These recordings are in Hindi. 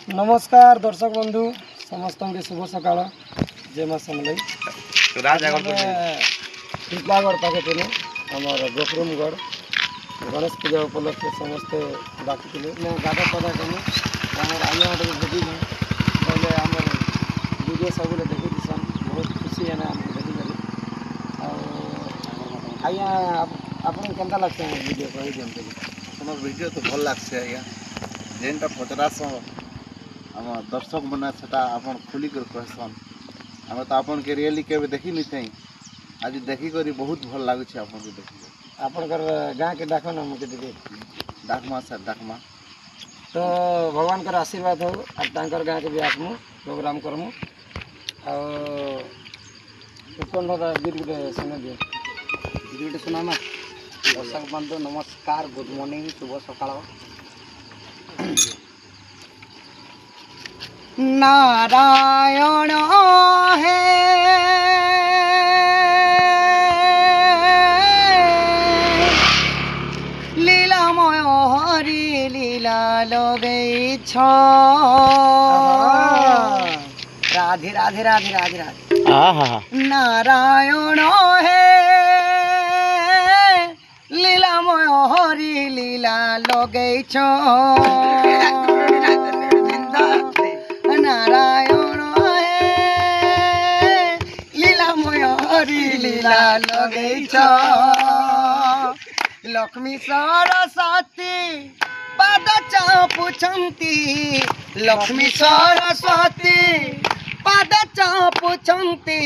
नमस्कार दर्शक बंधु समस्त के शुभ सकाळ जय मां समलई टीटलागढ़ पाखे थे आमर गोखरुमगढ़ गणेश पूजा उपलक्षे समस्ते डाकी गाधा पदा कलु आम आइया भेटी बोले आम वीडियो सब देखी सन बहुत खुशी है देखी आज्ञा आपन केन्ता लगता है वीडियो कही दिखते तुम वीडियो तो भल लगे आज्ञा जेनटा पचरास आम दर्शक मैंने से आप खुलिकर कहसन आम तो आपन के रियली के देखी नहीं थे आज देखिक बहुत भल लगुच आप देखिए आपनकर गाँ के डाक ना मुझे देखिए डाकमा सर डाकमा तो भगवान का आशीर्वाद हो और गाँ के भी आसमु प्रोग्राम करमु और गीत गुटे सुना दिए गीत गुटे सुनामा दर्शक बंधु नमस्कार गुड मॉर्निंग शुभ सकाळ नारायण हे लीलामय हरि लीला लगे राधे राधे राधे राधे राधे नारायण हे लीलामय हरि लीला लगे नारायण हे लीलामय हरि लीला लगे लक्ष्मी सरस्वती पाद चापुछंती लक्ष्मी सरस्वती पाद चापुछंती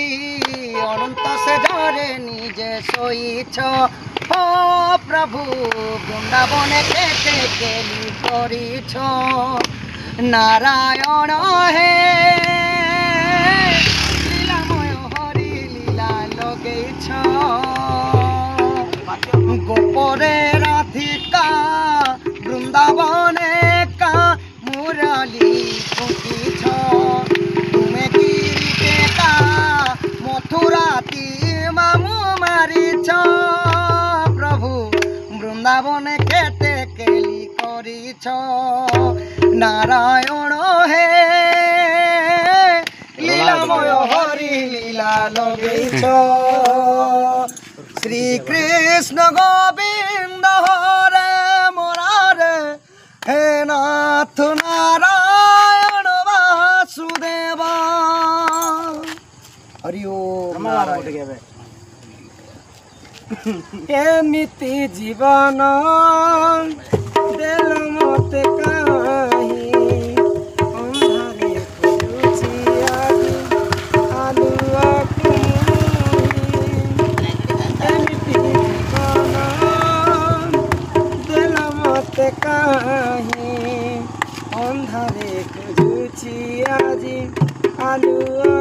अनंत से जरे निजे सोईछ हो प्रभु वृंदावन केते केली करिछ नारायण हे लीलामय हरि लीला लगेछ गोपरे राधिका वृंदावने का मुरली फुकीछ तुम्हें गिरिके का मथुराती मामू मारिछ प्रभु वृंदावने केते केली करिछ नारायण हे लीलामय हरि लीला लगेछ श्री कृष्ण गोविंद हरे मुरारे हे नाथ नारायण वासुदेव हरि ओम नारायण एमिति जीवन देल मते काहि अंधारे खुलुछि आदि आलुआ एमिति जीवन देल मते काहि अंधारे खुलुछि आदि आलुआ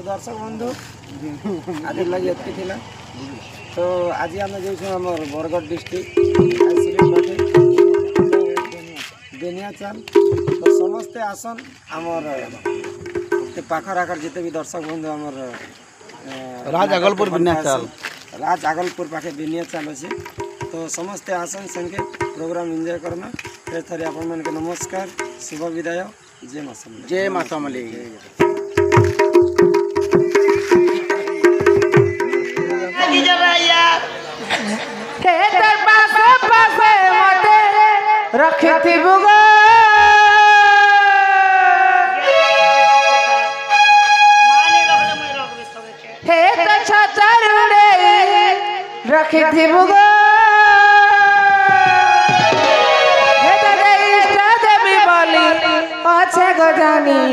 दर्शक बंधु आज लगे एतिक तो आज आम जो बरगढ़ डिस्ट्रिक्ट बेनियाचाल तो समस्ते आसन आमर पाखर आखर जिते भी दर्शक बंधु आमर राज आगलपुर पाखे बेनियाचाल अच्छे तो समस्ते आसन संगे प्रोग्राम एंजॉय करना फिर थे आपण के नमस्कार शुभ विदाय जय मां समली रखी थी बुगा हे तो छतरुड़े रखी थी बुगा हे तो इष्ट देवी बोली अच्छे गजानी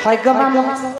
হয়গ মামু